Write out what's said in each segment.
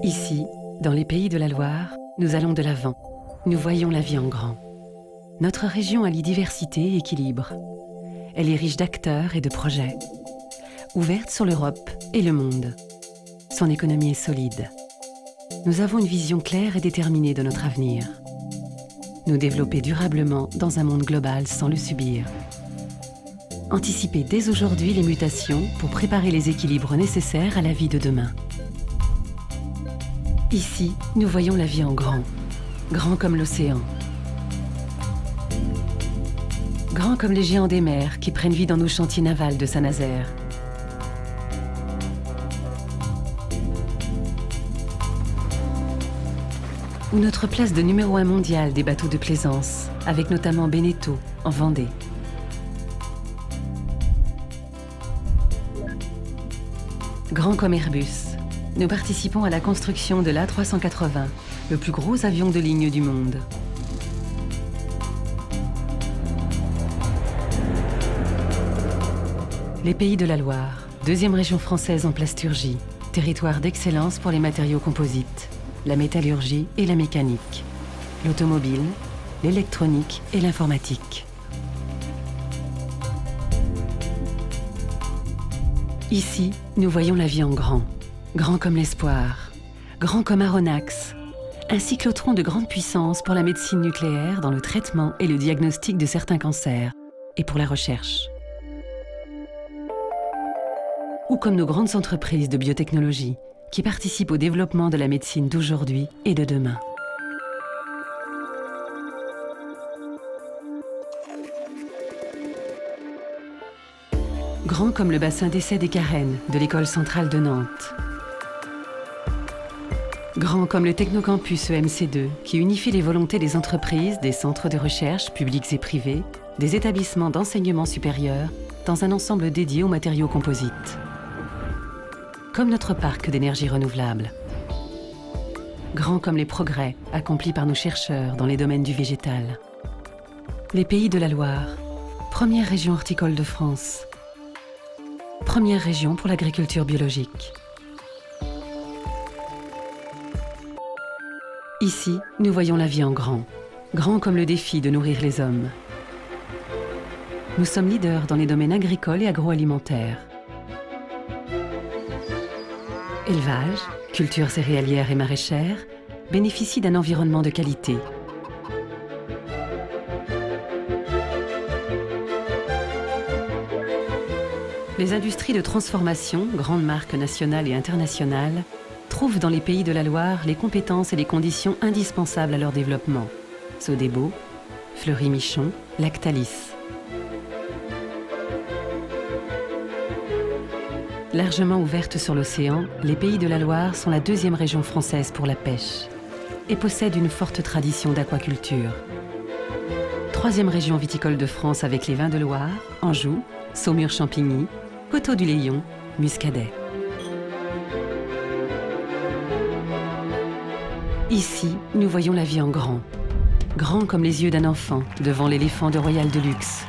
Ici, dans les pays de la Loire, nous allons de l'avant. Nous voyons la vie en grand. Notre région allie diversité et équilibre. Elle est riche d'acteurs et de projets. Ouverte sur l'Europe et le monde. Son économie est solide. Nous avons une vision claire et déterminée de notre avenir. Nous développer durablement dans un monde global sans le subir. Anticiper dès aujourd'hui les mutations pour préparer les équilibres nécessaires à la vie de demain. Ici, nous voyons la vie en grand. Grand comme l'océan. Grand comme les géants des mers qui prennent vie dans nos chantiers navals de Saint-Nazaire. Ou notre place de numéro 1 mondial des bateaux de plaisance, avec notamment Beneteau, en Vendée. Grand comme Airbus, nous participons à la construction de l'A380, le plus gros avion de ligne du monde. Les Pays de la Loire, deuxième région française en plasturgie, territoire d'excellence pour les matériaux composites, la métallurgie et la mécanique, l'automobile, l'électronique et l'informatique. Ici, nous voyons la vie en grand. Grand comme l'espoir, grand comme Aronnax, un cyclotron de grande puissance pour la médecine nucléaire dans le traitement et le diagnostic de certains cancers, et pour la recherche. Ou comme nos grandes entreprises de biotechnologie, qui participent au développement de la médecine d'aujourd'hui et de demain. Grand comme le bassin d'essai des Carennes de l'École centrale de Nantes. Grand comme le Technocampus EMC2, qui unifie les volontés des entreprises, des centres de recherche publics et privés, des établissements d'enseignement supérieur, dans un ensemble dédié aux matériaux composites. Comme notre parc d'énergie renouvelable. Grand comme les progrès accomplis par nos chercheurs dans les domaines du végétal. Les Pays de la Loire, première région horticole de France. Première région pour l'agriculture biologique. Ici, nous voyons la vie en grand. Grand comme le défi de nourrir les hommes. Nous sommes leaders dans les domaines agricoles et agroalimentaires. Élevage, cultures céréalières et maraîchères bénéficient d'un environnement de qualité. Les industries de transformation, grandes marques nationales et internationales, trouvent dans les Pays de la Loire les compétences et les conditions indispensables à leur développement. Sodebo, Fleury-Michon, Lactalis. Largement ouvertes sur l'océan, les Pays de la Loire sont la deuxième région française pour la pêche et possèdent une forte tradition d'aquaculture. Troisième région viticole de France avec les vins de Loire, Anjou, Saumur-Champigny, Coteaux-du-Layon, Muscadet. Ici, nous voyons la vie en grand. Grand comme les yeux d'un enfant devant l'éléphant de Royal de Luxe.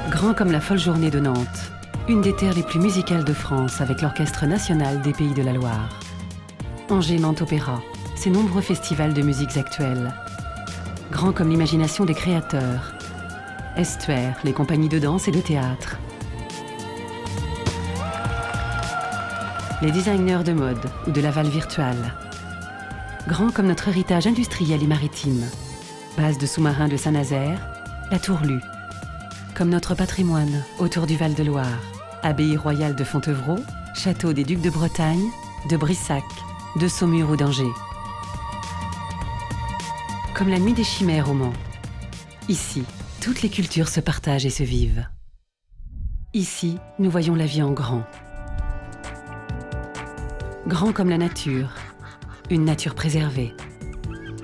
Grand comme la folle journée de Nantes, une des terres les plus musicales de France avec l'Orchestre national des Pays de la Loire. Angers Nantes Opéra, ses nombreux festivals de musiques actuelles. Grand comme l'imagination des créateurs. Estuaire, les compagnies de danse et de théâtre. Les designers de mode ou de l'aval virtual. Grand comme notre héritage industriel et maritime. Base de sous-marins de Saint-Nazaire, la Tourlue. Comme notre patrimoine autour du Val-de-Loire. Abbaye royale de Fontevraud, château des Ducs de Bretagne, de Brissac, de Saumur ou d'Angers. Comme la nuit des chimères au Mans. Ici, toutes les cultures se partagent et se vivent. Ici, nous voyons la vie en grand. Grand comme la nature, une nature préservée.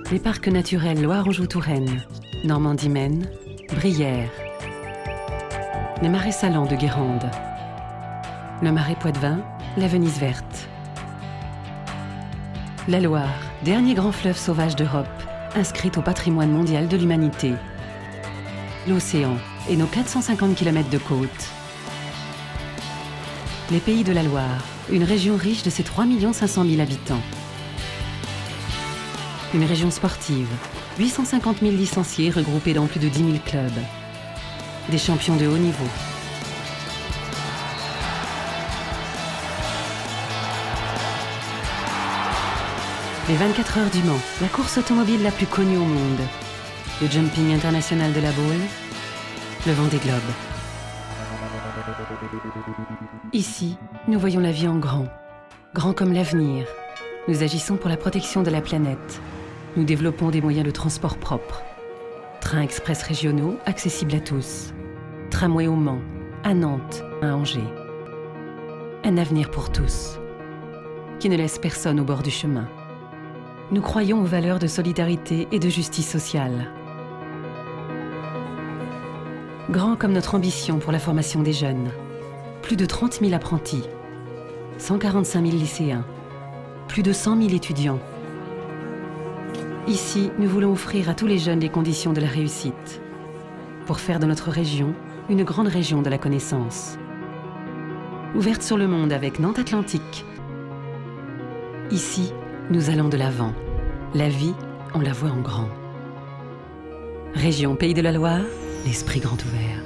Les parcs naturels Loire-Anjou-Touraine, Normandie-Maine, Brière. Les marais salants de Guérande. Le marais Poitevin, la Venise verte. La Loire, dernier grand fleuve sauvage d'Europe, inscrite au patrimoine mondial de l'humanité. L'océan et nos 450 km de côte. Les Pays de la Loire, Une région riche de ses 3 500 000 habitants. Une région sportive, 850 000 licenciés regroupés dans plus de 10 000 clubs. Des champions de haut niveau. Les 24 heures du Mans, la course automobile la plus connue au monde. Le jumping international de la Baule, le Vendée Globe. Ici, nous voyons la vie en grand. Grand comme l'avenir. Nous agissons pour la protection de la planète. Nous développons des moyens de transport propres. Trains express régionaux accessibles à tous. Tramway au Mans, à Nantes, à Angers. Un avenir pour tous, qui ne laisse personne au bord du chemin. Nous croyons aux valeurs de solidarité et de justice sociale. Grand comme notre ambition pour la formation des jeunes. Plus de 30 000 apprentis, 145 000 lycéens, plus de 100 000 étudiants. Ici, nous voulons offrir à tous les jeunes les conditions de la réussite, pour faire de notre région une grande région de la connaissance. Ouverte sur le monde avec Nantes Atlantique. Ici, nous allons de l'avant. La vie, on la voit en grand. Région Pays de la Loire, l'esprit grand ouvert.